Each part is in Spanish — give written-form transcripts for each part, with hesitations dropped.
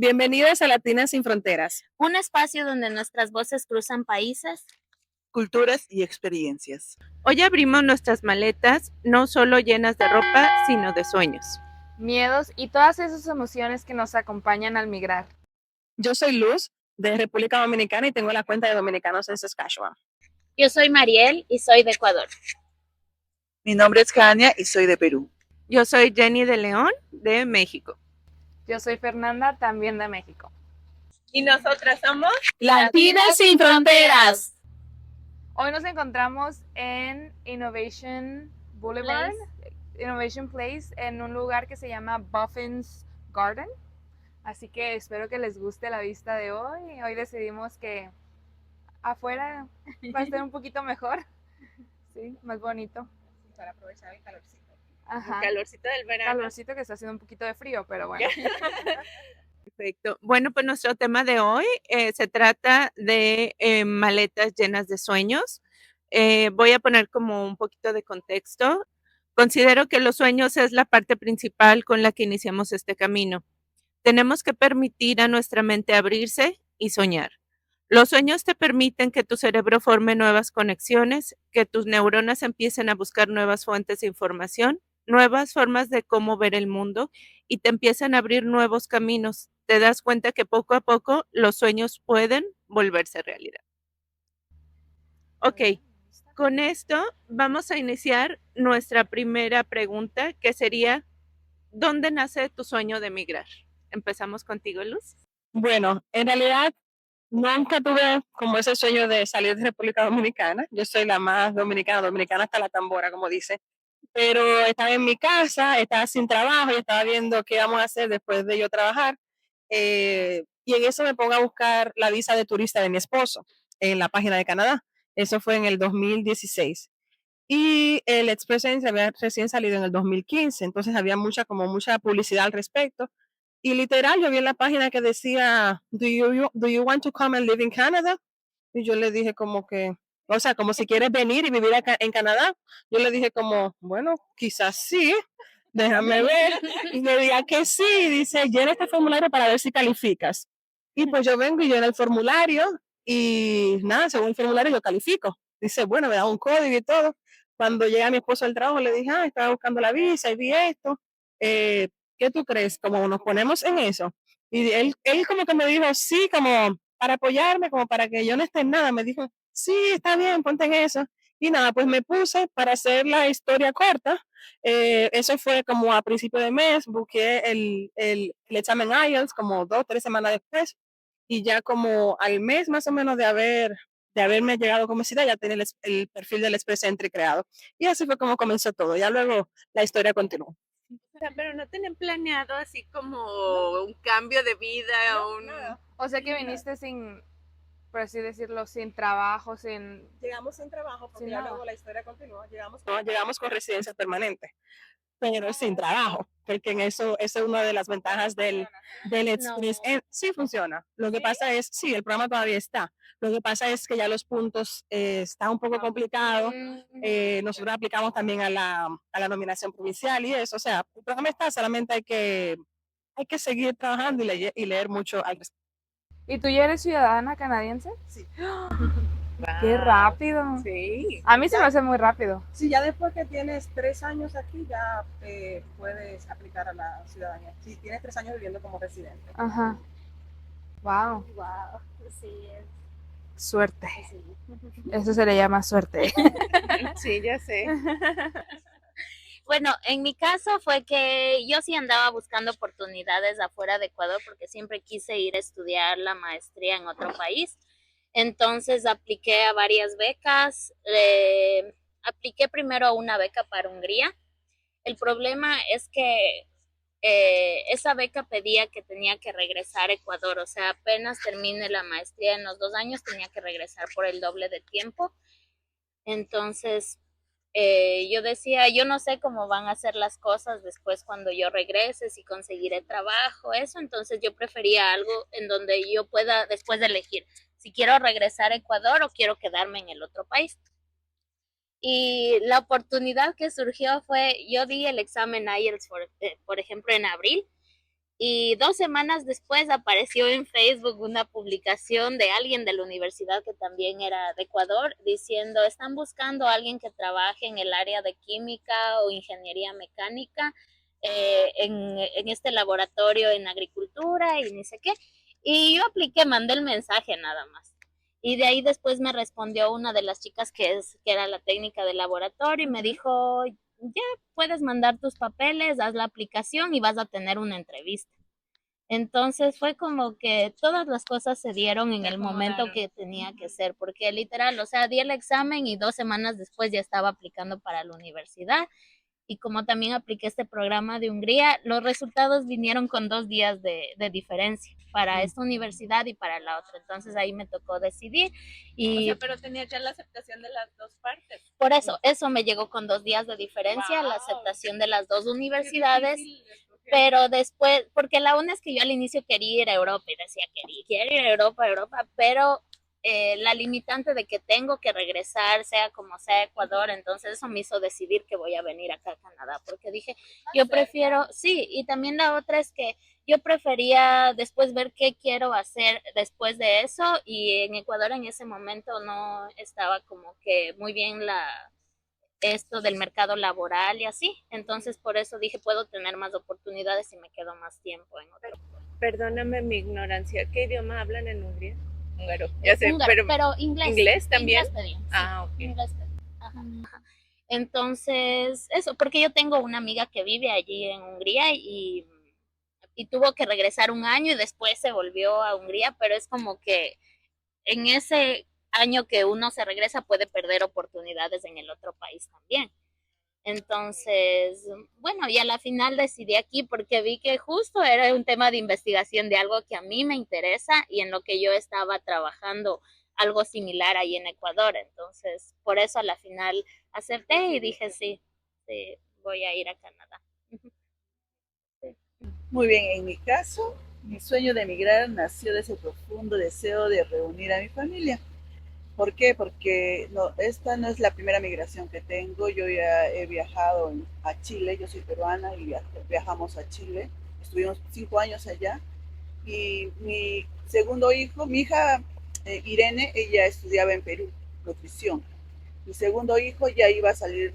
Bienvenidos a Latinas sin Fronteras. Un espacio donde nuestras voces cruzan países, culturas y experiencias. Hoy abrimos nuestras maletas, no solo llenas de ropa, sino de sueños, miedos y todas esas emociones que nos acompañan al migrar. Yo soy Luz, de República Dominicana, y tengo la cuenta de Dominicanos en Saskatchewan. Yo soy Mariel y soy de Ecuador. Mi nombre es Kania y soy de Perú. Yo soy Jenny de León, de México. Yo soy Fernanda, también de México. Y nosotras somos Latinas sin Fronteras. Hoy nos encontramos en Innovation Boulevard, Innovation Place, en un lugar que se llama Buffin's Garden. Así que espero que les guste la vista de hoy. Hoy decidimos que afuera va a estar un poquito mejor, sí, más bonito. para aprovechar el calorcito. Ajá. El calorcito del verano. Calorcito que está haciendo un poquito de frío, pero bueno. Perfecto. Bueno, pues nuestro tema de hoy se trata de maletas llenas de sueños. Voy a poner como un poquito de contexto. Considero que los sueños es la parte principal con la que iniciamos este camino. Tenemos que permitir a nuestra mente abrirse y soñar. Los sueños te permiten que tu cerebro forme nuevas conexiones, que tus neuronas empiecen a buscar nuevas fuentes de información, nuevas formas de cómo ver el mundo y te empiezan a abrir nuevos caminos. Te das cuenta que poco a poco los sueños pueden volverse realidad. Ok, con esto vamos a iniciar nuestra primera pregunta, que sería, ¿dónde nace tu sueño de migrar? Empezamos contigo, Luz. Bueno, en realidad nunca tuve como ese sueño de salir de República Dominicana. Yo soy la más dominicana hasta la tambora, como dice. Pero estaba en mi casa, estaba sin trabajo y estaba viendo qué vamos a hacer después de yo trabajar. Y en eso me pongo a buscar la visa de turista de mi esposo en la página de Canadá. Eso fue en el 2016. Y el Express Entry había recién salido en el 2015, entonces había mucha publicidad al respecto. Y literal, yo vi en la página que decía, do you want to come and live in Canada? Y yo le dije como que, o sea, como si quieres venir y vivir acá en Canadá. Yo le dije como, bueno, quizás sí, déjame ver. Y me diga que sí, dice, llena este formulario para ver si calificas. Y pues yo vengo y lleno el formulario y nada, según el formulario yo califico. Dice, bueno, me da un código y todo. Cuando llega mi esposo al trabajo, le dije, estaba buscando la visa y vi esto. ¿Qué tú crees? Como nos ponemos en eso. Y él como que me dijo, sí, como para apoyarme, como para que yo no esté en nada. Me dijo, sí, está bien, ponte en eso. Y nada, pues me puse para hacer la historia corta. Eso fue como a principio de mes, busqué el examen IELTS como 2 o 3 semanas después. Y ya como al mes más o menos de haberme llegado como ciudad, ya tenía el perfil del Express Entry creado. Y así fue como comenzó todo. Ya luego la historia continuó. O sea, pero no tienen planeado así como un cambio de vida o un... No. O sea que viniste sin, por así decirlo, sin trabajo, sin... Llegamos sin trabajo, porque sin ya nada. luego la historia continuó. Llegamos con residencia permanente, pero sin trabajo, porque en eso es una de las ventajas del Express. Sí funciona. Lo que pasa es, sí, el programa todavía está. Lo que pasa es que ya los puntos está un poco complicado. Nosotros aplicamos también a la nominación provincial y eso. O sea, el programa está, solamente hay que seguir trabajando y leer mucho al respecto. ¿Y tú ya eres ciudadana canadiense? Sí. ¡Qué rápido! Sí. A mí se me hace muy rápido. Sí, ya después que tienes 3 años aquí, ya puedes aplicar a la ciudadanía. Si tienes 3 años viviendo como residente. Ajá. Wow. Wow, sí. Suerte. Eso se le llama suerte. Sí, ya sé. Bueno, en mi caso fue que yo sí andaba buscando oportunidades afuera de Ecuador porque siempre quise ir a estudiar la maestría en otro país. Entonces apliqué a varias becas. Apliqué primero a una beca para Hungría. El problema es que esa beca pedía que tenía que regresar a Ecuador, o sea, apenas termine la maestría en los 2 años, tenía que regresar por el doble de tiempo. Entonces, yo decía, yo no sé cómo van a ser las cosas después cuando yo regrese, si conseguiré trabajo, eso, entonces yo prefería algo en donde yo pueda después de elegir si quiero regresar a Ecuador o quiero quedarme en el otro país. Y la oportunidad que surgió fue, yo di el examen IELTS, por ejemplo, en abril, Y 2 semanas después apareció en Facebook una publicación de alguien de la universidad que también era de Ecuador diciendo, están buscando a alguien que trabaje en el área de química o ingeniería mecánica en este laboratorio en agricultura y ni sé qué. Y yo apliqué, mandé el mensaje nada más. Y de ahí después me respondió una de las chicas que era la técnica del laboratorio y me dijo, ya puedes mandar tus papeles, haz la aplicación y vas a tener una entrevista. Entonces fue como que todas las cosas se dieron en el momento que tenía que ser, porque literal, o sea, di el examen y 2 semanas después ya estaba aplicando para la universidad. Y como también apliqué este programa de Hungría, los resultados vinieron con 2 días de diferencia para esta universidad y para la otra. Entonces ahí me tocó decidir. Y O sea, pero tenía ya la aceptación de las dos partes. por eso me llegó con 2 días de diferencia, la aceptación de las dos universidades. Pero después, porque la una es que yo al inicio quería ir a Europa y decía, quiero ir a Europa, pero la limitante de que tengo que regresar, sea como sea Ecuador, entonces eso me hizo decidir que voy a venir acá a Canadá, porque dije, yo prefiero, sí, y también la otra es que yo prefería después ver qué quiero hacer después de eso, y en Ecuador en ese momento no estaba como que muy bien esto del mercado laboral y así. Entonces, por eso dije, puedo tener más oportunidades si me quedo más tiempo en otro. Perdóname mi ignorancia, ¿qué idioma hablan en Hungría? Húngaro, ya sé, Húngaro, pero inglés. ¿Inglés también? Inglés pedí, sí, Ah, ok. inglés pedí. Ajá, ajá. Entonces, eso, porque yo tengo una amiga que vive allí en Hungría y tuvo que regresar un año y después se volvió a Hungría, pero es como que en ese año que uno se regresa puede perder oportunidades en el otro país también. Entonces, bueno, y a la final decidí aquí porque vi que justo era un tema de investigación de algo que a mí me interesa y en lo que yo estaba trabajando algo similar ahí en Ecuador. Entonces, por eso a la final acepté y dije, sí, sí voy a ir a Canadá. Muy bien, en mi caso, mi sueño de emigrar nació de ese profundo deseo de reunir a mi familia. ¿Por qué? Porque no, esta no es la primera migración que tengo. Yo ya he viajado a Chile, yo soy peruana y viajamos a Chile. Estuvimos 5 años allá. Y mi segundo hijo, mi hija Irene, ella estudiaba en Perú, nutrición. Mi segundo hijo ya iba a salir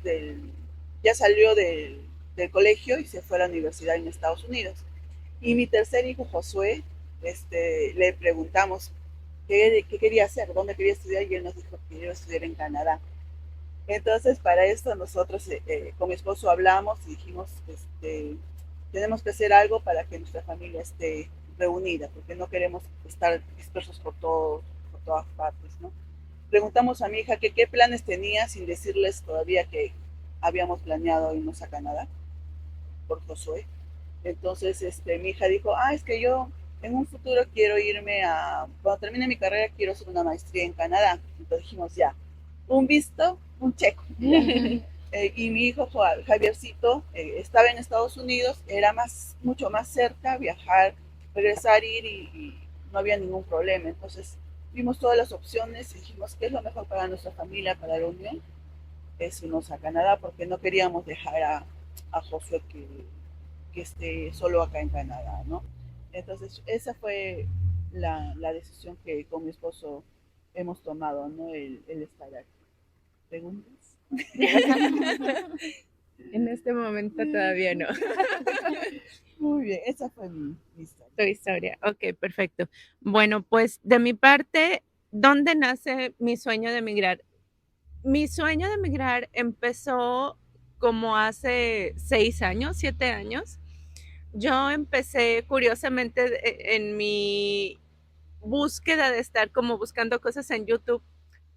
ya salió del colegio y se fue a la universidad en Estados Unidos. Y mi tercer hijo, Josué, le preguntamos qué quería hacer, dónde quería estudiar, y él nos dijo que quería estudiar en Canadá. Entonces, para esto nosotros con mi esposo hablamos y dijimos, tenemos que hacer algo para que nuestra familia esté reunida, porque no queremos estar dispersos por todas partes, ¿no? Preguntamos a mi hija que qué planes tenía, sin decirles todavía que habíamos planeado irnos a Canadá por Josué. Entonces, mi hija dijo, es que yo en un futuro quiero irme cuando termine mi carrera, quiero hacer una maestría en Canadá. Entonces dijimos, ya, un visto, un check. Y mi hijo Javiercito estaba en Estados Unidos, era mucho más cerca, viajar, regresar, ir y no había ningún problema. Entonces vimos todas las opciones y dijimos, ¿qué es lo mejor para nuestra familia, para la unión? Es irnos a Canadá, porque no queríamos dejar a Josué que esté solo acá en Canadá, ¿no? Entonces, esa fue la decisión que con mi esposo hemos tomado, ¿no? El estar aquí. ¿Preguntas? En este momento todavía no. Muy bien, esa fue mi historia. Tu historia, ok, perfecto. Bueno, pues de mi parte, ¿dónde nace mi sueño de emigrar? Mi sueño de emigrar empezó como hace 6 años, 7 años. Yo empecé curiosamente en mi búsqueda de estar como buscando cosas en YouTube,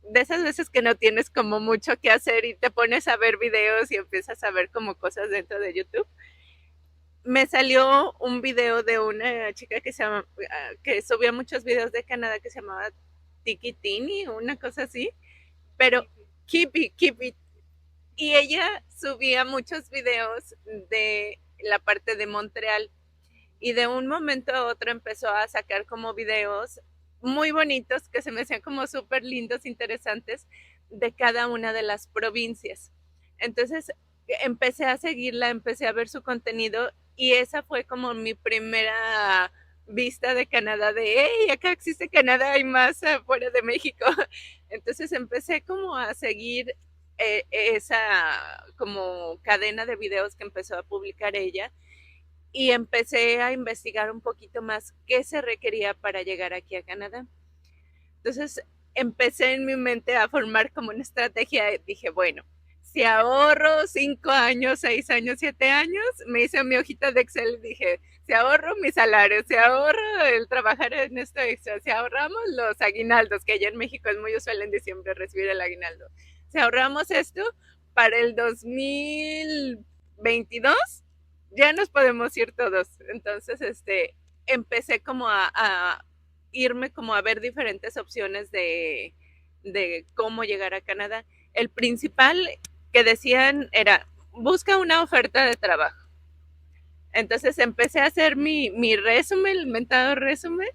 de esas veces que no tienes como mucho que hacer y te pones a ver videos y empiezas a ver como cosas dentro de YouTube. Me salió un video de una chica que subía muchos videos de Canadá que se llamaba Tiki Tini, una cosa así, pero Keep It. Y ella subía muchos videos de la parte de Montreal y de un momento a otro empezó a sacar como videos muy bonitos que se me hacían como súper lindos, interesantes de cada una de las provincias. Entonces empecé a seguirla, empecé a ver su contenido y esa fue como mi primera vista de Canadá, de, hey, acá existe Canadá y más afuera de México. Entonces empecé como a seguir esa como cadena de videos que empezó a publicar ella y empecé a investigar un poquito más qué se requería para llegar aquí a Canadá. Entonces empecé en mi mente a formar como una estrategia. Dije, bueno, si ahorro 5 años, 6 años, 7 años, me hice mi hojita de Excel y dije, si ahorro mi salario, si ahorro el trabajar en esto extra, si ahorramos los aguinaldos, que allá en México es muy usual en diciembre recibir el aguinaldo, si ahorramos esto, para el 2022 ya nos podemos ir todos. Entonces, empecé como a irme como a ver diferentes opciones de cómo llegar a Canadá. El principal que decían era, busca una oferta de trabajo. Entonces empecé a hacer mi resumen, el mentado resumen,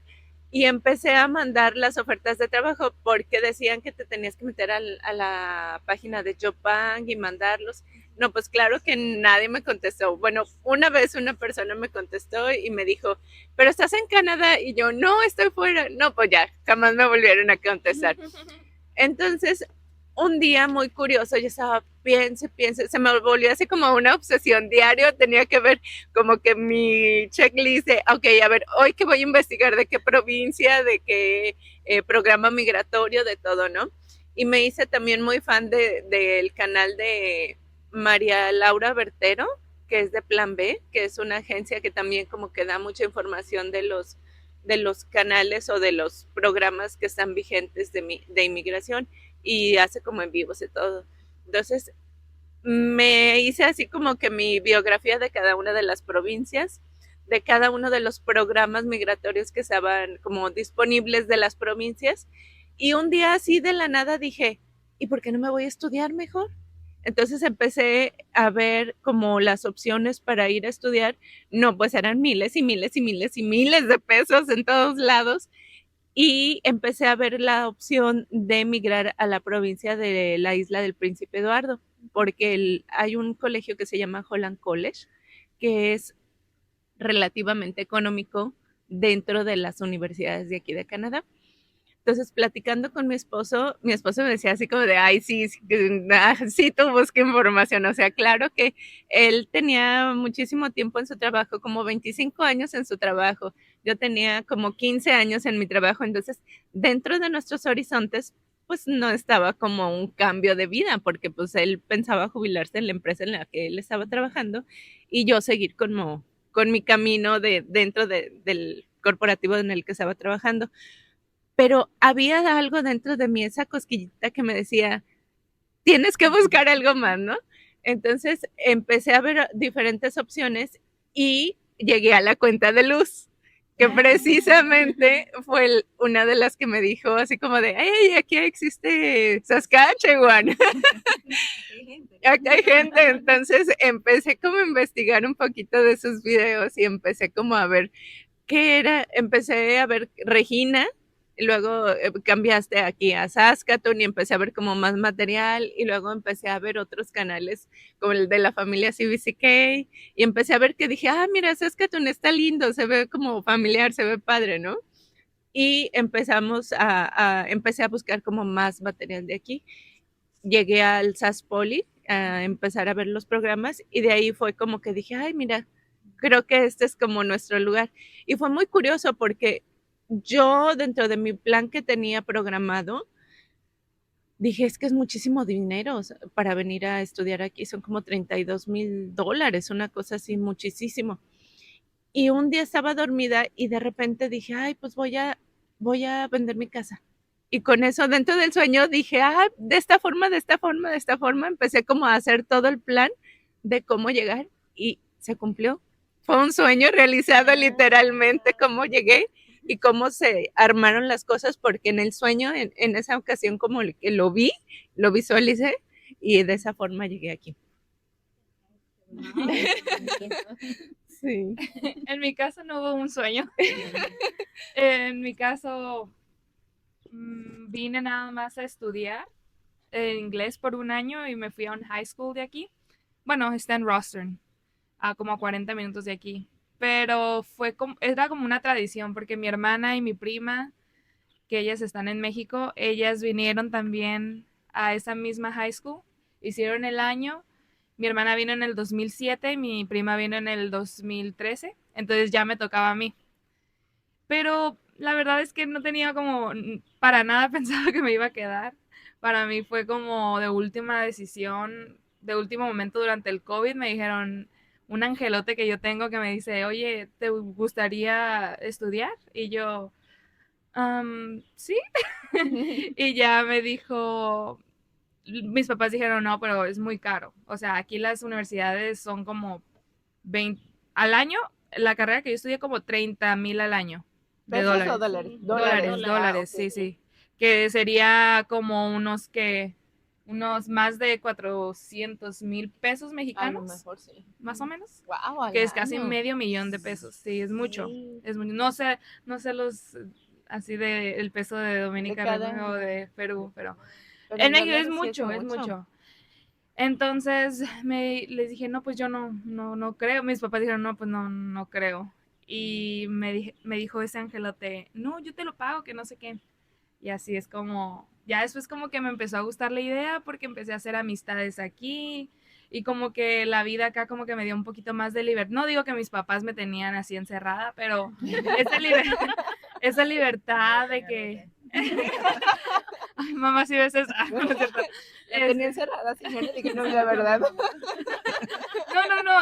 y empecé a mandar las ofertas de trabajo porque decían que te tenías que meter a la página de JobBank y mandarlos. No, pues claro que nadie me contestó. Bueno, una vez una persona me contestó y me dijo, pero estás en Canadá, y yo, no, estoy fuera. No, pues ya, jamás me volvieron a contestar. Entonces, un día muy curioso, yo estaba, piense, se me volvió así como una obsesión diario, tenía que ver como que mi checklist de, ok, a ver, hoy que voy a investigar de qué provincia, de qué programa migratorio, de todo, ¿no? Y me hice también muy fan del canal de María Laura Bertero, que es de Plan B, que es una agencia que también como que da mucha información de los canales o de los programas que están vigentes de inmigración, y hace como en vivos y todo. Entonces me hice así como que mi biografía de cada una de las provincias, de cada uno de los programas migratorios que estaban como disponibles de las provincias, y un día así de la nada dije, ¿y por qué no me voy a estudiar mejor? Entonces empecé a ver como las opciones para ir a estudiar. No, pues eran miles y miles y miles y miles de pesos en todos lados, y empecé a ver la opción de emigrar a la provincia de la isla del Príncipe Eduardo, porque hay un colegio que se llama Holland College, que es relativamente económico dentro de las universidades de aquí de Canadá. Entonces, platicando con mi esposo me decía así como de, ay, sí, sí, tú busca información. O sea, claro que él tenía muchísimo tiempo en su trabajo, como 25 años en su trabajo. Yo tenía como 15 años en mi trabajo. Entonces, dentro de nuestros horizontes, pues no estaba como un cambio de vida, porque pues él pensaba jubilarse en la empresa en la que él estaba trabajando y yo seguir como con mi camino dentro del corporativo en el que estaba trabajando. Pero había algo dentro de mí, esa cosquillita que me decía, tienes que buscar algo más, ¿no? Entonces empecé a ver diferentes opciones y llegué a la cuenta de luz, que precisamente fue una de las que me dijo así como de, hey, aquí existe Saskatchewan. Acá hay gente. Entonces empecé como a investigar un poquito de sus videos y empecé como a ver qué era. Empecé a ver Regina, y luego cambiaste aquí a Saskatoon y empecé a ver como más material, y luego empecé a ver otros canales como el de la familia CBCK, y empecé a ver que dije, ah, mira, Saskatoon está lindo, se ve como familiar, se ve padre, ¿no? Y empecé a buscar como más material de aquí. Llegué al SAS Poly a empezar a ver los programas, y de ahí fue como que dije, ay, mira, creo que este es como nuestro lugar. Y fue muy curioso porque yo, dentro de mi plan que tenía programado, dije, es que es muchísimo dinero para venir a estudiar aquí, son como $32,000, una cosa así, muchísimo. Y un día estaba dormida y de repente dije, ay, pues voy a vender mi casa. Y con eso dentro del sueño dije, ah, de esta forma, de esta forma, de esta forma, empecé como a hacer todo el plan de cómo llegar, y se cumplió. Fue un sueño realizado literalmente, cómo llegué y cómo se armaron las cosas, porque en el sueño, en esa ocasión, como que lo vi, lo visualicé, y de esa forma llegué aquí. Sí. En mi caso no hubo un sueño. En mi caso vine nada más a estudiar inglés por un año y me fui a un high school de aquí. Bueno, está en Rostern. como a 40 minutos de aquí. Pero era como una tradición, porque mi hermana y mi prima, que ellas están en México, ellas vinieron también a esa misma high school, hicieron el año. Mi hermana vino en el 2007 y mi prima vino en el 2013, entonces ya me tocaba a mí. Pero la verdad es que no tenía como para nada pensado que me iba a quedar. Para mí fue como de última decisión, de último momento durante el COVID. Me dijeron, un angelote que yo tengo que me dice, oye, ¿te gustaría estudiar? Y yo, sí. Y ya me dijo, mis papás dijeron, no, pero es muy caro. O sea, aquí las universidades son como 20 al año, la carrera que yo estudié como 30,000 al año de ¿Pesos dólares. o dólares? Dólares, Dólares. sí, sí. Que sería como unos más de 400,000 pesos A lo mexicanos, mejor sí. más o menos. Wow, Que es casi medio millón de pesos. Sí, es mucho. Sí. Es mucho. No sé los así de el peso de Dominica o de Perú, pero en México es mucho, es mucho. Entonces les dije, no, pues yo no creo. Mis papás dijeron, no, pues no creo. Y me dijo ese angelote, no, yo te lo pago, que no sé qué. Y así es como, ya después como que me empezó a gustar la idea porque empecé a hacer amistades aquí y como que la vida acá como que me dio un poquito más de libertad. No digo que mis papás me tenían así encerrada, pero esa libertad de que... Ay, mamá, si ves eso. No es cierto. La tenía encerrada, señora, dije, no, la verdad.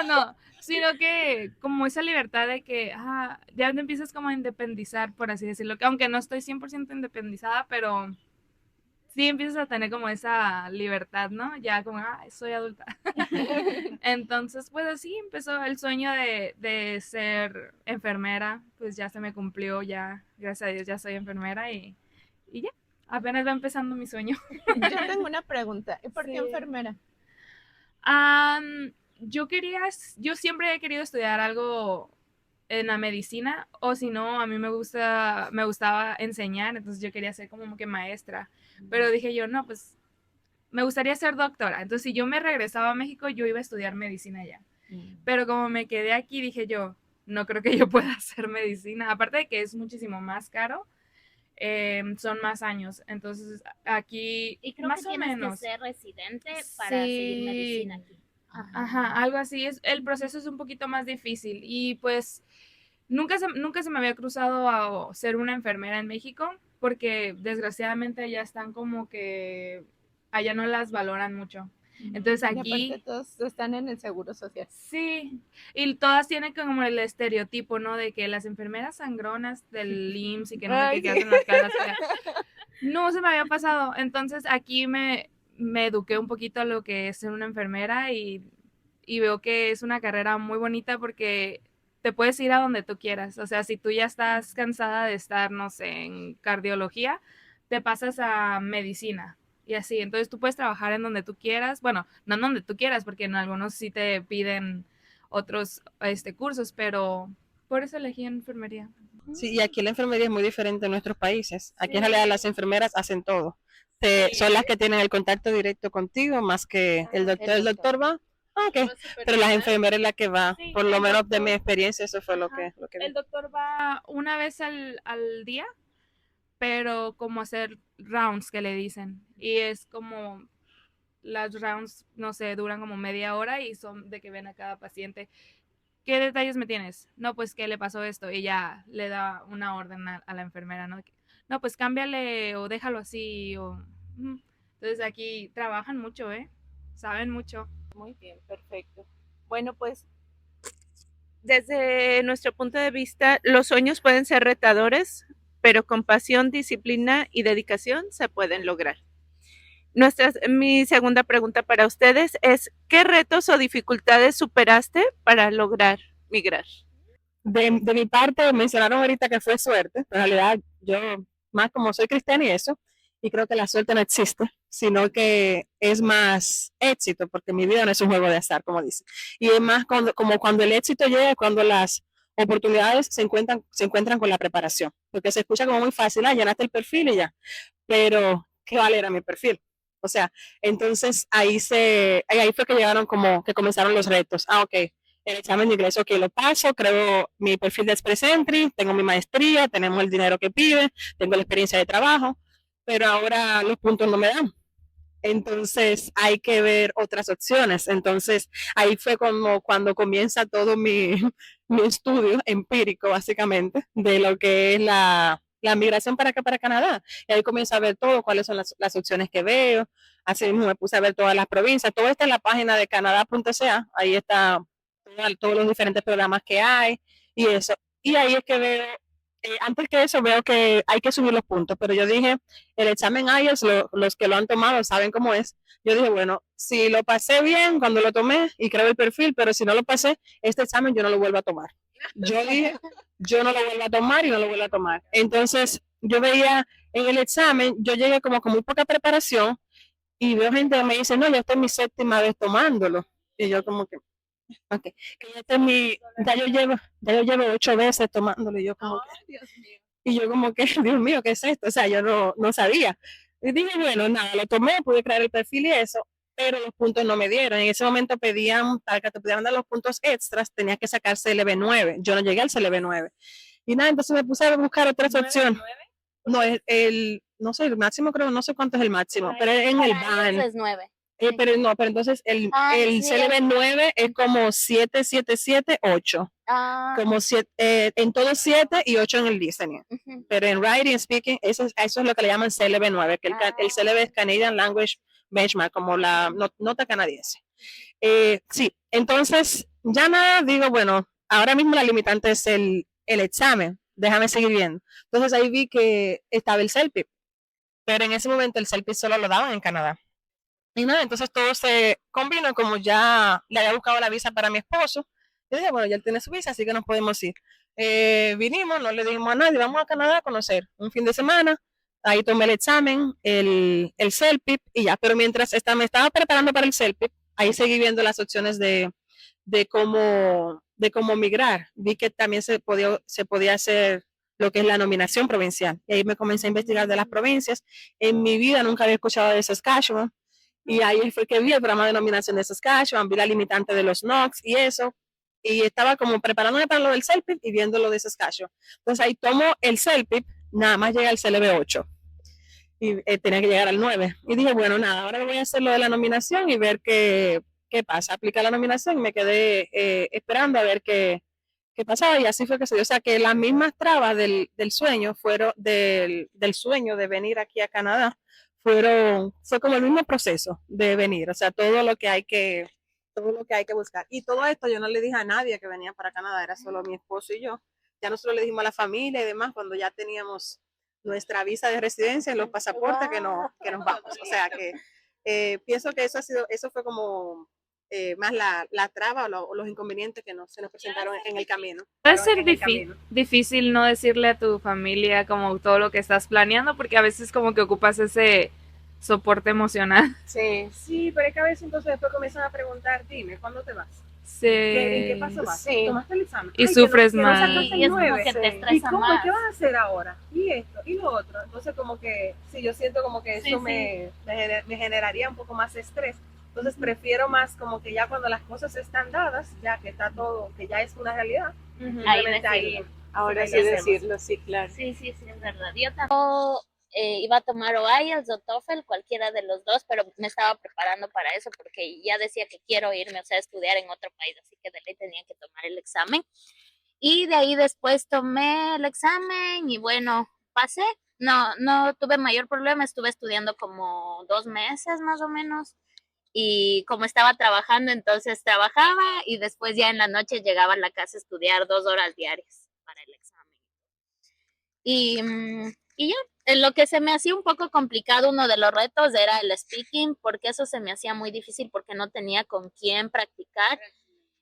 No. Sino que como esa libertad de que ya te empiezas como a independizar, por así decirlo. Que aunque no estoy 100% independizada, pero sí empiezas a tener como esa libertad, ¿no? Ya como, soy adulta. Entonces, pues así empezó el sueño de ser enfermera. Pues ya se me cumplió, ya, gracias a Dios, ya soy enfermera y ya, apenas va empezando mi sueño. Yo tengo una pregunta. ¿Y por qué enfermera? Yo siempre he querido estudiar algo en la medicina, o si no, a mí me gustaba enseñar, entonces yo quería ser como que maestra, pero dije yo, no, pues me gustaría ser doctora, entonces si yo me regresaba a México, yo iba a estudiar medicina allá, pero como me quedé aquí, dije yo, no creo que yo pueda hacer medicina, aparte de que es muchísimo más caro, son más años, entonces aquí Y creo más que o tienes menos. que ser residente para seguir medicina aquí. Ajá, algo así. El proceso es un poquito más difícil y pues nunca se me había cruzado a ser una enfermera en México porque desgraciadamente allá están como que allá no las valoran mucho. Entonces Y aquí aparte todos están en el seguro social. sí, y todas tienen como el estereotipo, ¿no? De que las enfermeras sangronas del IMSS y que no sé Ay, qué, que sí. hacen las caras feas. No se me había pasado. Entonces aquí me eduqué un poquito a lo que es ser una enfermera y veo que es una carrera muy bonita porque te puedes ir a donde tú quieras. O sea, si tú ya estás cansada de estar, no sé, en cardiología, te pasas a medicina y así. Entonces tú puedes trabajar en donde tú quieras. Bueno, no en donde tú quieras porque en algunos sí te piden otros cursos, pero por eso elegí enfermería. Sí, y aquí la enfermería es muy diferente en nuestros países. Aquí en realidad las enfermeras hacen todo. Son las que tienen el contacto directo contigo, más que el doctor. El doctor va, ok, pero la enfermera es la que va. Sí, Por lo el menos de doctor- mi experiencia, eso fue lo Ajá. que vi. El doctor va una vez al día, pero como hacer rounds que le dicen. Y es como las rounds, no sé, duran como media hora y son de que ven a cada paciente. ¿Qué detalles me tienes? No, pues que le pasó esto y ya le da una orden a la enfermera, ¿no? No, pues cámbiale o déjalo así o... Entonces aquí trabajan mucho, ¿eh? Saben mucho. Muy bien, perfecto. Bueno, pues desde nuestro punto de vista, los sueños pueden ser retadores, pero con pasión, disciplina y dedicación se pueden lograr. Mi segunda pregunta para ustedes es, ¿qué retos o dificultades superaste para lograr migrar? De mi parte, mencionaron ahorita que fue suerte, pero en realidad yo, más como soy cristiana y eso, y creo que la suerte no existe, sino que es más éxito, porque mi vida no es un juego de azar, como dice. Y es más como cuando el éxito llega, cuando las oportunidades se encuentran con la preparación, porque se escucha como muy fácil, llenaste el perfil y ya, pero ¿qué vale era mi perfil? O sea, entonces ahí fue que llegaron como que comenzaron los retos. Ok, el examen de inglés, que lo paso, creo mi perfil de Express Entry, tengo mi maestría, tenemos el dinero que pide, tengo la experiencia de trabajo, pero ahora los puntos no me dan. Entonces hay que ver otras opciones. Entonces ahí fue como cuando comienza todo mi estudio empírico, básicamente, de lo que es la migración para acá, para Canadá. Y ahí comienzo a ver todo, cuáles son las opciones que veo. Así mismo me puse a ver todas las provincias. Todo está en la página de canadá.ca. Ahí está todos los diferentes programas que hay y eso. Y ahí es que veo, antes que eso, veo que hay que subir los puntos, pero yo dije, el examen IELTS, los que lo han tomado saben cómo es. Yo dije, bueno, si lo pasé bien cuando lo tomé y creo el perfil, pero si no lo pasé, este examen yo no lo vuelvo a tomar. Yo dije, yo no lo vuelvo a tomar y no lo vuelvo a tomar. Entonces, yo veía en el examen, yo llegué como con muy poca preparación y veo gente que me dice, no, ya esta es mi séptima vez tomándolo. Y yo como que, ok, que ya, este es ya yo llevo 8 veces tomándolo y yo como que, y yo como que, Dios mío, ¿qué es esto? O sea, yo no sabía. Y dije, bueno, nada, lo tomé, pude crear el perfil y eso, pero los puntos no me dieron. En ese momento pedían, para que te pudieran dar los puntos extras, tenías que sacar CLB9. Yo no llegué al CLB9. Y nada, entonces me puse a buscar otras opciones. No, no sé, el máximo creo, no sé cuánto es el máximo, pero en el Para ellos BAN. es 9. Pero no, pero entonces el Sí, CLB9 es como 7, 7, 7, 8. Como 7, en todo 7 y 8 en el listening. Ujú. Pero en writing, speaking, eso es lo que le llaman CLB9, que el CLB es Canadian Language Benchmark, como la nota canadiense. Sí, entonces ya nada, digo, bueno, ahora mismo la limitante es el examen, déjame seguir viendo. Entonces ahí vi que estaba el CELPIP, pero en ese momento el CELPIP solo lo daban en Canadá. Y nada, entonces todo se combinó, como ya le había buscado la visa para mi esposo. Yo dije, bueno, ya él tiene su visa, así que nos podemos ir. Vinimos, no le dijimos a nadie, vamos a Canadá a conocer un fin de semana. Ahí tomé el examen, el CELPIP y ya. Pero mientras me estaba preparando para el CELPIP, ahí seguí viendo las opciones de cómo migrar. Vi que también se podía hacer lo que es la nominación provincial. Y ahí me comencé a investigar de las provincias. En mi vida nunca había escuchado de Saskatchewan. Y ahí fue que vi el programa de nominación de Saskatchewan, vi la limitante de los NOX y eso. Y estaba como preparándome para lo del CELPIP y viendo lo de Saskatchewan. Entonces ahí tomo el CELPIP, nada más llega el CLB8 y tenía que llegar al 9. Y dije, bueno, nada, ahora voy a hacer lo de la nominación y ver qué pasa. Aplica la nominación y me quedé esperando a ver qué pasaba y así fue que se dio. O sea, que las mismas trabas del sueño fueron del sueño de venir aquí a Canadá fue como el mismo proceso de venir, o sea, todo lo que hay que buscar. Y todo esto yo no le dije a nadie que venía para Canadá, era solo mi esposo y yo. Ya nosotros le dijimos a la familia y demás cuando ya teníamos nuestra visa de residencia y los pasaportes que nos vamos. O sea que pienso que eso fue como más la traba o los inconvenientes que se nos presentaron en el camino. Puede ser difícil no decirle a tu familia como todo lo que estás planeando porque a veces como que ocupas ese soporte emocional. Sí, pero es que a veces entonces después comienzan a preguntar, dime, ¿cuándo te vas? Sí. ¿En qué paso vas? Sí. ¿Tomaste el examen? Y sufres más. Sí, y es como que te ¿Y estresa cómo? más. ¿Qué vas a hacer ahora? Y esto, y lo otro. Entonces como que, sí, yo siento como que eso me generaría un poco más estrés. Entonces prefiero más como que ya cuando las cosas están dadas, ya que está todo, que ya es una realidad, simplemente ahí. Ahora sí decirlo, sí, claro. Sí, es verdad. Yo también iba a tomar o IELTS o TOEFL, cualquiera de los dos, pero me estaba preparando para eso porque ya decía que quiero irme, o sea, a estudiar en otro país, así que de ley tenía que tomar el examen. Y de ahí después tomé el examen y bueno, pasé. No tuve mayor problema, estuve estudiando como 2 meses más o menos. Y como estaba trabajando, entonces trabajaba y después ya en la noche llegaba a la casa a estudiar 2 horas diarias para el examen. Y ya, lo que se me hacía un poco complicado, uno de los retos era el speaking, porque eso se me hacía muy difícil porque no tenía con quién practicar.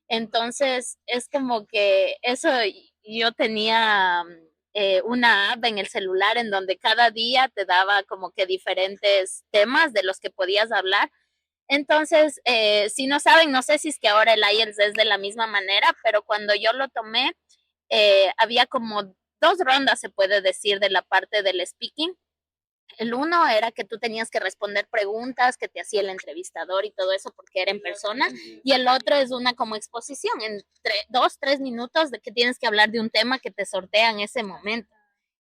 Entonces es como que eso, yo tenía una app en el celular en donde cada día te daba como que diferentes temas de los que podías hablar. Entonces, si no saben, no sé si es que ahora el IELTS es de la misma manera, pero cuando yo lo tomé, había como 2 rondas, se puede decir, de la parte del speaking. El uno era que tú tenías que responder preguntas que te hacía el entrevistador y todo eso porque era en persona, y el otro es una como exposición en 2, 3 minutos de que tienes que hablar de un tema que te sortea en ese momento.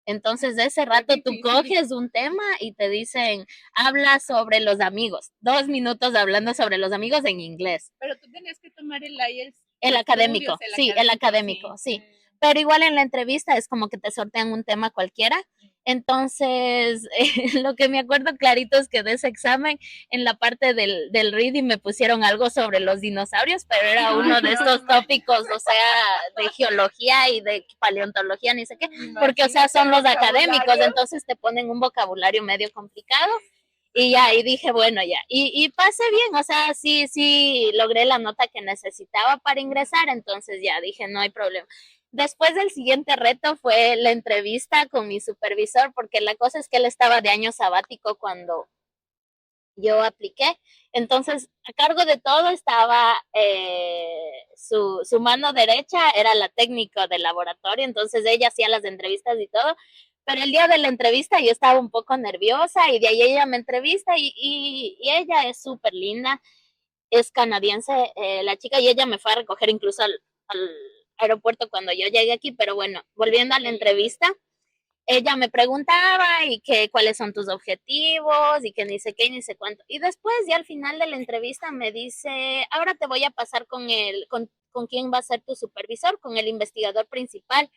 Entonces, de ese rato tú coges un tema y te dicen, habla sobre los amigos. 2 minutos hablando sobre los amigos en inglés. Pero tú tenías que tomar el IELTS. El académico, sí, el académico, sí. Pero igual en la entrevista es como que te sortean un tema cualquiera. Entonces, lo que me acuerdo clarito es que de ese examen, en la parte del reading me pusieron algo sobre los dinosaurios, pero era uno de estos tópicos, o sea, de geología y de paleontología, ni sé qué, porque, o sea, son los académicos, entonces te ponen un vocabulario medio complicado. Y ya, y dije, bueno, ya. Y pasé bien, o sea, sí, logré la nota que necesitaba para ingresar, entonces ya dije, no hay problema. Después del siguiente reto fue la entrevista con mi supervisor, porque la cosa es que él estaba de año sabático cuando yo apliqué. Entonces, a cargo de todo estaba su mano derecha, era la técnica del laboratorio, entonces ella hacía las entrevistas y todo. Pero el día de la entrevista yo estaba un poco nerviosa y de ahí ella me entrevista y ella es súper linda, es canadiense la chica, y ella me fue a recoger incluso al aeropuerto cuando yo llegué aquí. Pero bueno, volviendo a la entrevista, ella me preguntaba y que cuáles son tus objetivos y que ni sé qué ni sé cuánto. Y después ya al final de la entrevista me dice, ahora te voy a pasar con quién va a ser tu supervisor, con el investigador principal.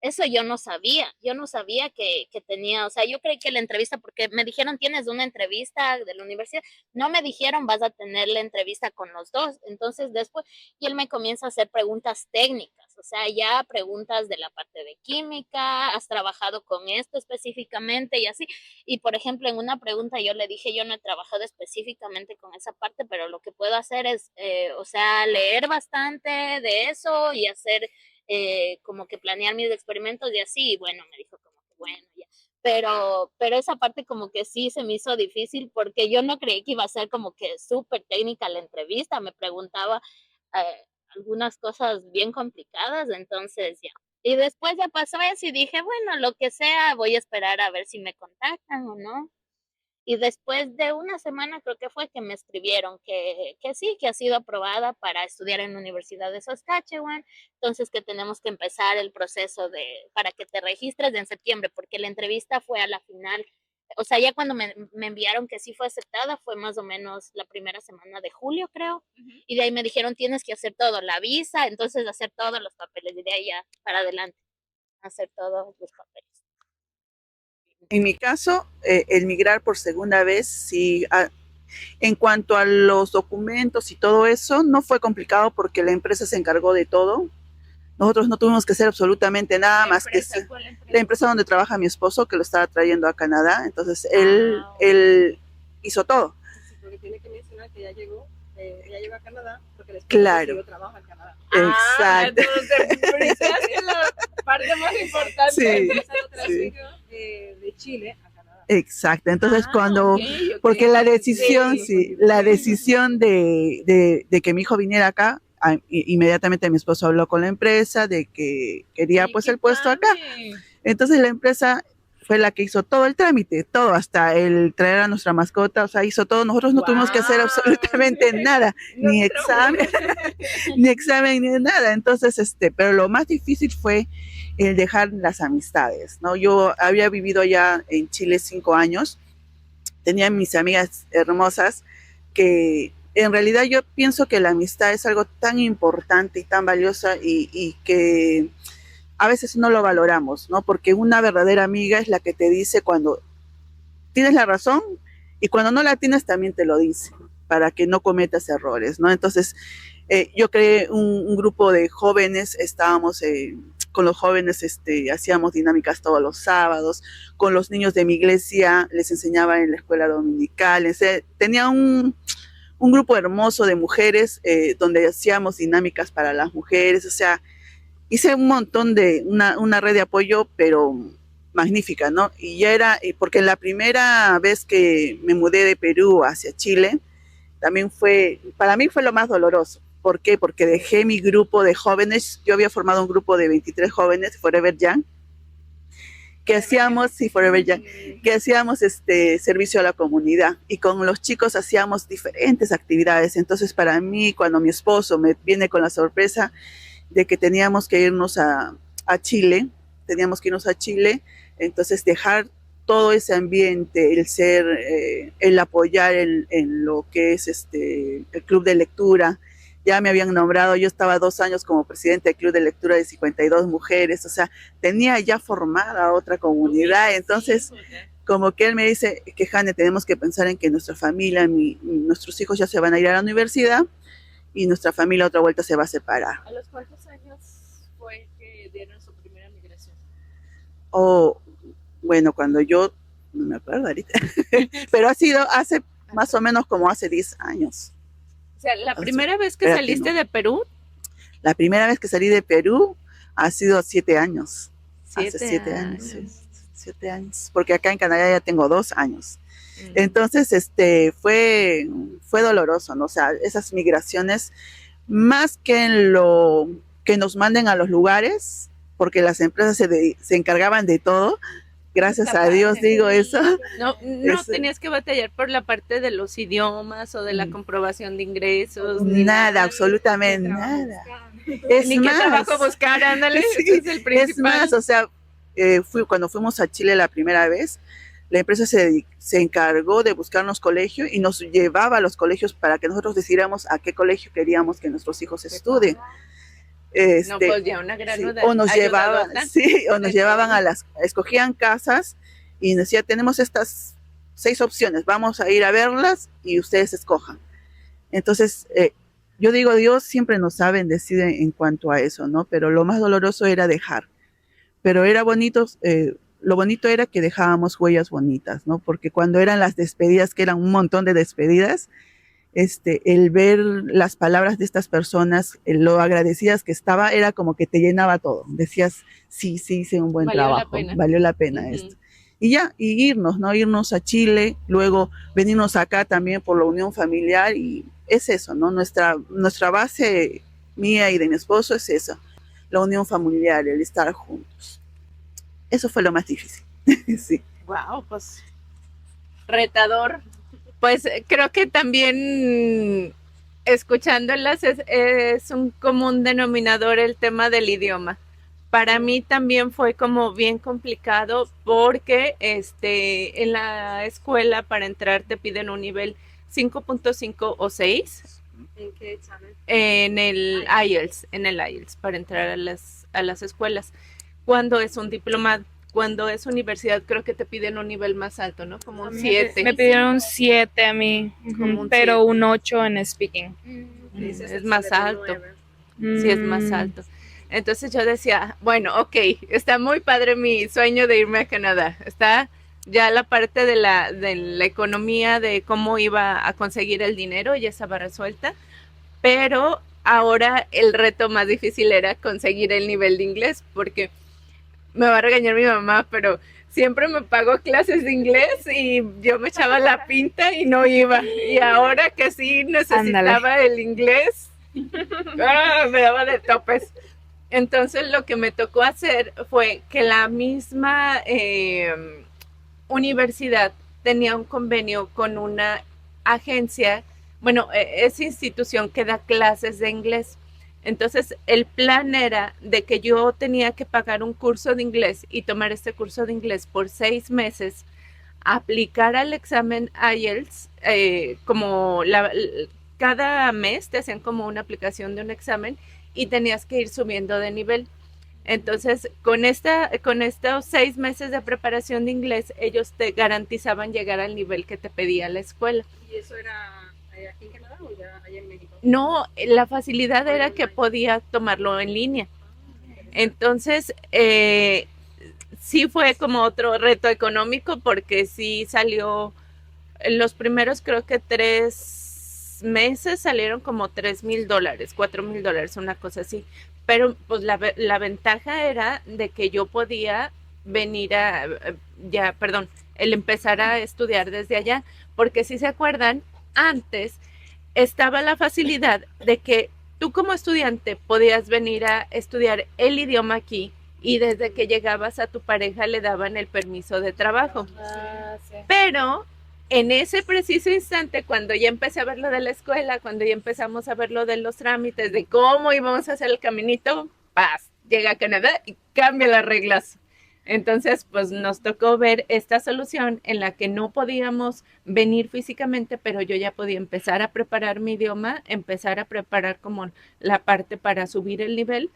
Eso yo no sabía que tenía, o sea, yo creí que la entrevista, porque me dijeron, tienes una entrevista de la universidad, no me dijeron, vas a tener la entrevista con los dos. Entonces después, y él me comienza a hacer preguntas técnicas, o sea, ya preguntas de la parte de química, has trabajado con esto específicamente y así. Y por ejemplo, en una pregunta yo le dije, yo no he trabajado específicamente con esa parte, pero lo que puedo hacer es, o sea, leer bastante de eso y hacer como que planear mis experimentos y así. Y bueno, me dijo como que bueno, ya. Pero esa parte como que sí se me hizo difícil porque yo no creí que iba a ser como que súper técnica la entrevista. Me preguntaba algunas cosas bien complicadas, entonces ya. Y después ya pasó eso y dije, bueno, lo que sea, voy a esperar a ver si me contactan o no. Y después de una semana creo que fue que me escribieron que sí, que ha sido aprobada para estudiar en la Universidad de Saskatchewan, entonces que tenemos que empezar el proceso para que te registres en septiembre, porque la entrevista fue a la final, o sea, ya cuando me enviaron que sí fue aceptada, fue más o menos la primera semana de julio, creo, y de ahí me dijeron, tienes que hacer todo, la visa, entonces hacer todos los papeles, y de ahí ya para adelante, hacer todos los papeles. En mi caso, el migrar por segunda vez, sí, en cuanto a los documentos y todo eso, no fue complicado porque la empresa se encargó de todo. Nosotros no tuvimos que hacer absolutamente nada más que la empresa donde trabaja mi esposo, que lo estaba trayendo a Canadá. Entonces, él hizo todo. Sí, porque tiene que mencionar que ya llegó a Canadá, porque el claro. trabaja en Canadá. Exacto. Entonces, es la parte más importante. Sí, sí. De Chile a Canadá. Exacto. Entonces, cuando, okay. porque la decisión de que mi hijo viniera acá, inmediatamente mi esposo habló con la empresa de que quería pues el puesto acá. Entonces la empresa fue la que hizo todo el trámite, todo, hasta el traer a nuestra mascota, o sea, hizo todo. Nosotros no tuvimos que hacer absolutamente nada, ni examen, ni nada. Entonces, pero lo más difícil fue el dejar las amistades, ¿no? Yo había vivido allá en Chile 5 años, tenía mis amigas hermosas que en realidad yo pienso que la amistad es algo tan importante y tan valiosa y que a veces no lo valoramos, ¿no? Porque una verdadera amiga es la que te dice cuando tienes la razón y cuando no la tienes también te lo dice, para que no cometas errores, ¿no? Entonces, yo creé un grupo de jóvenes, estábamos con los jóvenes, hacíamos dinámicas todos los sábados, con los niños de mi iglesia les enseñaba en la escuela dominical, tenía un grupo hermoso de mujeres donde hacíamos dinámicas para las mujeres, o sea, hice un montón de, una red de apoyo, pero magnífica, ¿no? Y ya era, porque la primera vez que me mudé de Perú hacia Chile, también para mí fue lo más doloroso. ¿Por qué? Porque dejé mi grupo de jóvenes, yo había formado un grupo de 23 jóvenes, Forever Young, que hacíamos, sí, Forever Young, que hacíamos servicio a la comunidad y con los chicos hacíamos diferentes actividades. Entonces para mí, cuando mi esposo me viene con la sorpresa de que teníamos que irnos a Chile, entonces dejar todo ese ambiente, el apoyar en lo que es el club de lectura. Ya me habían nombrado, yo estaba 2 años como presidente del club de lectura de 52 mujeres, o sea, tenía ya formada otra comunidad, entonces como que él me dice que Jane, tenemos que pensar en que nuestra familia, nuestros hijos ya se van a ir a la universidad y nuestra familia otra vuelta se va a separar. ¿A los cuántos años fue que dieron su primera migración? Bueno, cuando yo, no me acuerdo ahorita, pero ha sido hace más o menos como hace 10 años. O sea, la primera vez que saliste de Perú. La primera vez que salí de Perú ha sido 7 años. 7 años. Sí, 7 años. Porque acá en Canadá ya tengo 2 años. Entonces, fue doloroso, ¿no? O sea, esas migraciones, más que en lo que nos manden a los lugares, porque las empresas se encargaban de todo. Gracias a Dios digo eso. No tenías que batallar por la parte de los idiomas o de la comprobación de ingresos. Nada, absolutamente nada. Ni qué trabajo buscar, ándale. Sí, es el principal. Es más, o sea, cuando fuimos a Chile la primera vez, la empresa se encargó de buscarnos colegio y nos llevaba a los colegios para que nosotros decidiéramos a qué colegio queríamos que nuestros hijos estudien. No, pues ya una gran o nos llevaban escogían casas y nos decía, tenemos estas 6 opciones, vamos a ir a verlas y ustedes escojan. Entonces, yo digo, Dios siempre nos sabe bendecir en cuanto a eso, ¿no? Pero lo más doloroso era dejar. Pero era bonito, lo bonito era que dejábamos huellas bonitas, ¿no? Porque cuando eran las despedidas, que eran un montón de despedidas, el ver las palabras de estas personas, lo agradecidas que estaba, era como que te llenaba todo. Decías, sí, hice un buen trabajo, valió la pena esto. Y irnos, ¿no? Irnos a Chile, luego venirnos acá también por la unión familiar, y es eso, ¿no? Nuestra base mía y de mi esposo es eso, la unión familiar, el estar juntos. Eso fue lo más difícil. Sí. Wow, pues retador. Pues creo que también escuchándolas es un común denominador el tema del idioma. Para mí también fue como bien complicado porque en la escuela para entrar te piden un nivel 5.5 o 6. ¿En qué examen? En el IELTS, para entrar a las escuelas. Cuando es un diplomado. Cuando es universidad, creo que te piden un nivel más alto, ¿no? Como un 7. Me pidieron un 7 a mí, pero 7. Un 8 en speaking. Es más alto. Sí, es más alto. Entonces yo decía, bueno, ok, está muy padre mi sueño de irme a Canadá. Está ya la parte de la economía, de cómo iba a conseguir el dinero, ya estaba resuelta. Pero ahora el reto más difícil era conseguir el nivel de inglés, porque me va a regañar mi mamá, pero siempre me pagó clases de inglés y yo me echaba la pinta y no iba. Y ahora que sí necesitaba el inglés, me daba de topes. Entonces lo que me tocó hacer fue que la misma universidad tenía un convenio con una agencia, esa institución que da clases de inglés. Entonces, el plan era de que yo tenía que pagar un curso de inglés y tomar este curso de inglés por 6 meses, aplicar al examen IELTS, cada mes te hacían como una aplicación de un examen y tenías que ir subiendo de nivel. Entonces, con estos 6 meses de preparación de inglés, ellos te garantizaban llegar al nivel que te pedía la escuela. ¿Y eso era aquí en Canadá o ya allá en México? No, la facilidad era que podía tomarlo en línea. Entonces, sí fue como otro reto económico porque sí salió, los primeros creo que 3 meses salieron como $3,000, $4,000, una cosa así. Pero pues la ventaja era de que yo podía venir el empezar a estudiar desde allá, porque si se acuerdan, antes estaba la facilidad de que tú como estudiante podías venir a estudiar el idioma aquí y desde que llegabas a tu pareja le daban el permiso de trabajo. Sí. Pero en ese preciso instante, cuando ya empecé a ver lo de la escuela, cuando ya empezamos a ver lo de los trámites, de cómo íbamos a hacer el caminito, paz, llega a Canadá y cambia las reglas. Entonces, pues nos tocó ver esta solución en la que no podíamos venir físicamente, pero yo ya podía empezar a preparar mi idioma, empezar a preparar como la parte para subir el nivel,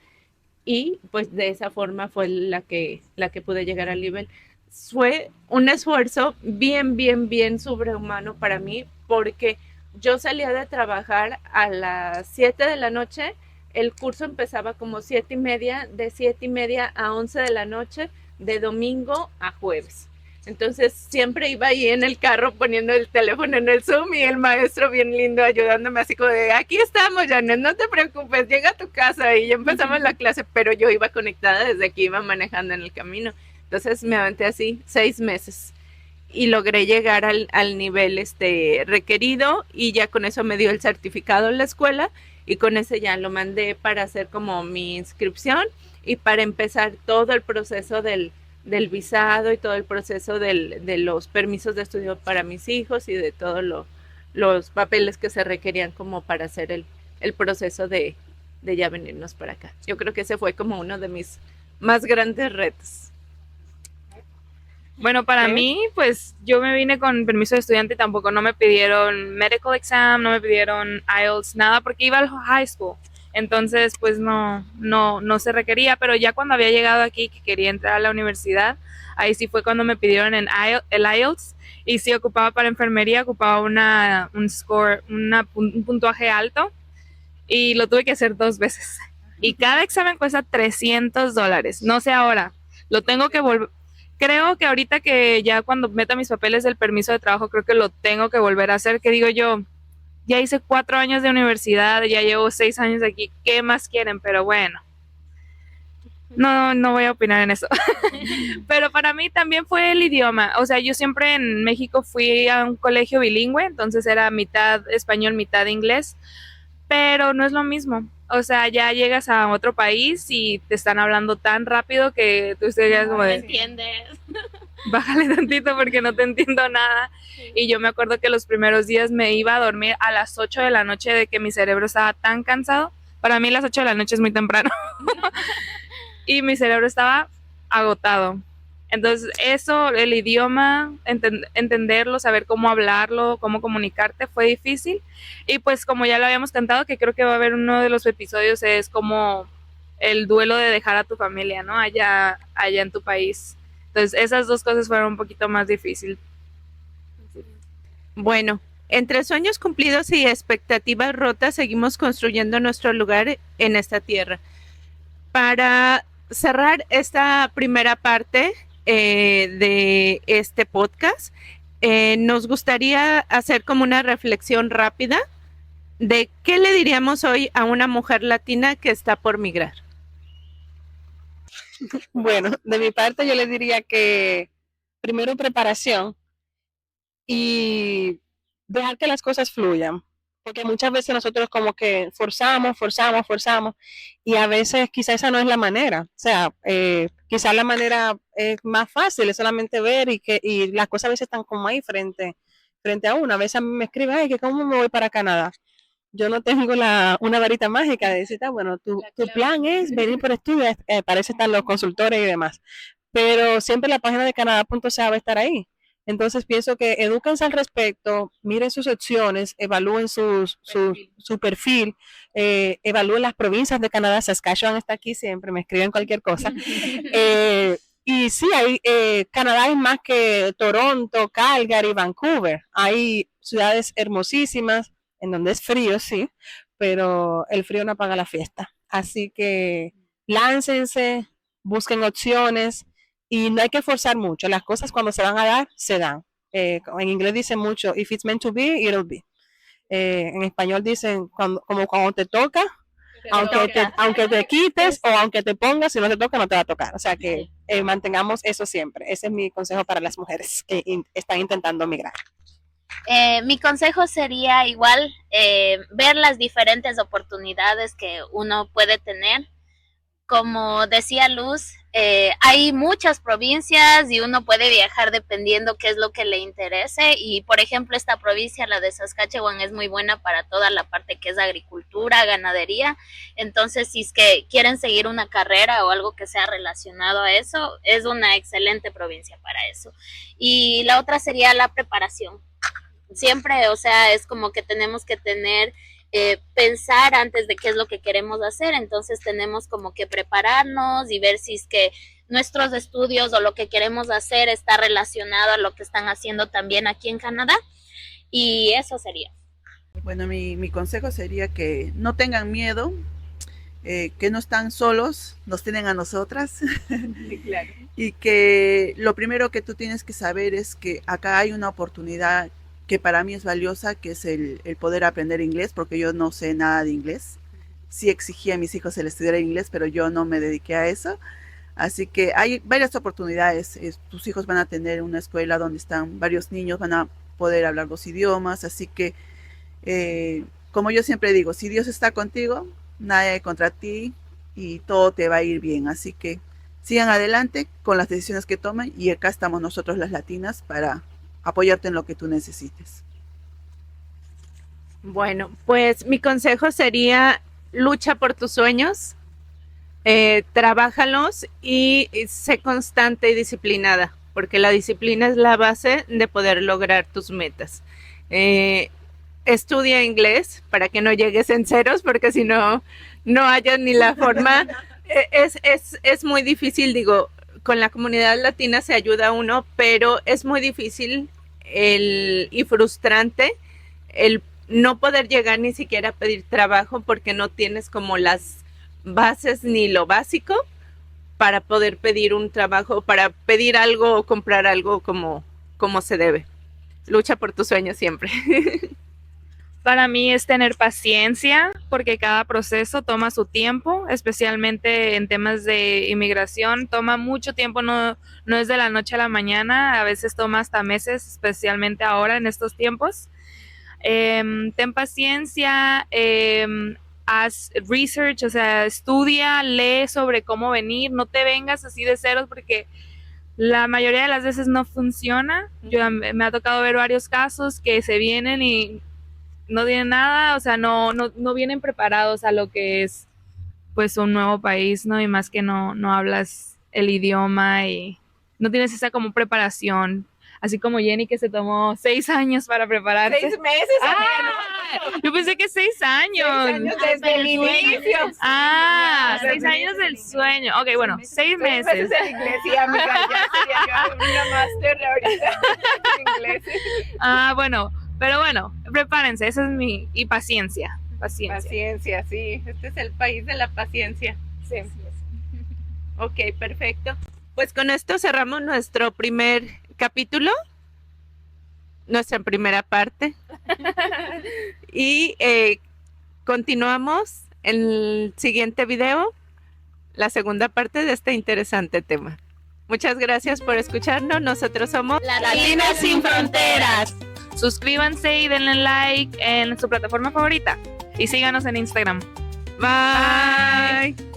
y pues de esa forma fue la que pude llegar al nivel. Fue un esfuerzo bien sobrehumano para mí, porque yo salía de trabajar a las 7 de la noche, el curso empezaba como 7:30, de 7:30 a 11 de la noche, de domingo a jueves. Entonces siempre iba ahí en el carro poniendo el teléfono en el Zoom y el maestro bien lindo ayudándome así como de, aquí estamos, Janet, no te preocupes, llega a tu casa, y ya empezamos la clase, pero yo iba conectada desde que iba manejando en el camino. Entonces me aventé así 6 meses y logré llegar al nivel requerido, y ya con eso me dio el certificado en la escuela, y con ese ya lo mandé para hacer como mi inscripción y para empezar todo el proceso del visado y todo el proceso de los permisos de estudio para mis hijos y de todos los papeles que se requerían como para hacer el proceso de ya venirnos para acá. Yo creo que ese fue como uno de mis más grandes retos. Bueno, para mí, pues yo me vine con permiso de estudiante y tampoco no me pidieron medical exam, no me pidieron IELTS, nada, porque iba al high school. Entonces, pues no se requería, pero ya cuando había llegado aquí, que quería entrar a la universidad, ahí sí fue cuando me pidieron el IELTS, y sí ocupaba para enfermería, ocupaba un score, un puntuaje alto, y lo tuve que hacer 2 veces. Y cada examen cuesta $300. No sé ahora, lo tengo que volver. Creo que ahorita que ya cuando meta mis papeles del permiso de trabajo, creo que lo tengo que volver a hacer, que digo yo, ya hice 4 años de universidad, ya llevo 6 años aquí, ¿qué más quieren? Pero bueno, no voy a opinar en eso. Pero para mí también fue el idioma, o sea, yo siempre en México fui a un colegio bilingüe, entonces era mitad español, mitad inglés, pero no es lo mismo. O sea, ya llegas a otro país y te están hablando tan rápido que tú te quedas como ¿Me de, entiendes? bájale tantito porque no te entiendo nada. Y yo me acuerdo que los primeros días me iba a dormir a las 8 de la noche de que mi cerebro estaba tan cansado. Para mí las 8 de la noche es muy temprano. Y mi cerebro estaba agotado. Entonces eso, el idioma, entenderlo, saber cómo hablarlo, cómo comunicarte, fue difícil. Y pues como ya lo habíamos cantado, que creo que va a haber uno de los episodios, es como el duelo de dejar a tu familia, ¿no? Allá en tu país. Entonces esas 2 cosas fueron un poquito más difíciles. Bueno, entre sueños cumplidos y expectativas rotas, seguimos construyendo nuestro lugar en esta tierra. Para cerrar esta primera parte de este podcast, nos gustaría hacer como una reflexión rápida de qué le diríamos hoy a una mujer latina que está por migrar. Bueno, de mi parte yo le diría que primero preparación y dejar que las cosas fluyan, porque muchas veces nosotros como que forzamos y a veces quizá esa no es la manera, o sea, quizás la manera es más fácil, es solamente ver y las cosas a veces están como ahí frente a uno. A veces a mí me escriben, ay, que cómo me voy para Canadá. Yo no tengo una varita mágica de decir, bueno, tu plan es venir por estudio, para eso están los consultores y demás, pero siempre la página de canadá.ca va a estar ahí. Entonces pienso que edúquense al respecto, miren sus opciones, evalúen su perfil, evalúen las provincias de Canadá. Saskatchewan está aquí siempre, me escriben cualquier cosa. Y sí, Canadá es más que Toronto, Calgary, Vancouver. Hay ciudades hermosísimas en donde es frío, sí, pero el frío no apaga la fiesta. Así que láncense, busquen opciones. Y no hay que forzar mucho. Las cosas cuando se van a dar, se dan. En inglés dicen mucho, if it's meant to be, it'll be. En español dicen, como cuando te toca, aunque te quites o aunque te pongas, si no te toca, no te va a tocar. O sea que mantengamos eso siempre. Ese es mi consejo para las mujeres que están intentando migrar. Mi consejo sería igual ver las diferentes oportunidades que uno puede tener, como decía Luz, hay muchas provincias y uno puede viajar dependiendo qué es lo que le interese. Y, por ejemplo, esta provincia, la de Saskatchewan, es muy buena para toda la parte que es agricultura, ganadería. Entonces, si es que quieren seguir una carrera o algo que sea relacionado a eso, es una excelente provincia para eso. Y la otra sería la preparación. Siempre, o sea, es como que tenemos que tener pensar antes de qué es lo que queremos hacer, entonces tenemos como que prepararnos y ver si es que nuestros estudios o lo que queremos hacer está relacionado a lo que están haciendo también aquí en Canadá, y eso sería. Bueno, mi consejo sería que no tengan miedo, que no están solos, nos tienen a nosotras. Sí, claro. Y que lo primero que tú tienes que saber es que acá hay una oportunidad que para mí es valiosa, que es el poder aprender inglés, porque yo no sé nada de inglés. Sí exigí a mis hijos el estudiar inglés, pero yo no me dediqué a eso. Así que hay varias oportunidades. Tus hijos van a tener una escuela donde están varios niños, van a poder hablar 2 idiomas. Así que, como yo siempre digo, si Dios está contigo, nadie hay contra ti y todo te va a ir bien. Así que sigan adelante con las decisiones que tomen y acá estamos nosotros las latinas para apoyarte en lo que tú necesites. Bueno, pues mi consejo sería lucha por tus sueños, trabájalos y sé constante y disciplinada, porque la disciplina es la base de poder lograr tus metas. Estudia inglés para que no llegues en ceros, porque si no, no hayas ni la forma. Es muy difícil, digo, con la comunidad latina se ayuda a uno, pero es muy difícil y frustrante el no poder llegar ni siquiera a pedir trabajo porque no tienes como las bases ni lo básico para poder pedir un trabajo, para pedir algo o comprar algo como se debe. Lucha por tus sueños siempre. Para mí es tener paciencia, porque cada proceso toma su tiempo, especialmente en temas de inmigración, toma mucho tiempo, no es de la noche a la mañana, a veces toma hasta meses, especialmente ahora en estos tiempos. Ten paciencia, haz research, o sea, estudia, lee sobre cómo venir, no te vengas así de ceros porque la mayoría de las veces no funciona. Me ha tocado ver varios casos que se vienen y no tienen nada, o sea, no vienen preparados a lo que es pues un nuevo país, ¿no? Y más que no hablas el idioma y no tienes esa como preparación, así como Jenny que se tomó 6 años para prepararse. 6 meses. Yo pensé que 6 años. 6 años desde el inicio. 6 años del sueño. Ok, bueno, 6 meses. 6 meses en inglés, sí, amiga, ya sería yo una máster ahorita en inglés. Bueno, pero bueno, prepárense, esa es y paciencia. Paciencia, sí, este es el país de la paciencia. Sí. Ok, perfecto. Pues con esto cerramos nuestro primer capítulo, nuestra primera parte. Y continuamos en el siguiente video, la segunda parte de este interesante tema. Muchas gracias por escucharnos. Nosotros somos Latinas sin Fronteras. Suscríbanse y denle like en su plataforma favorita. Y síganos en Instagram. Bye.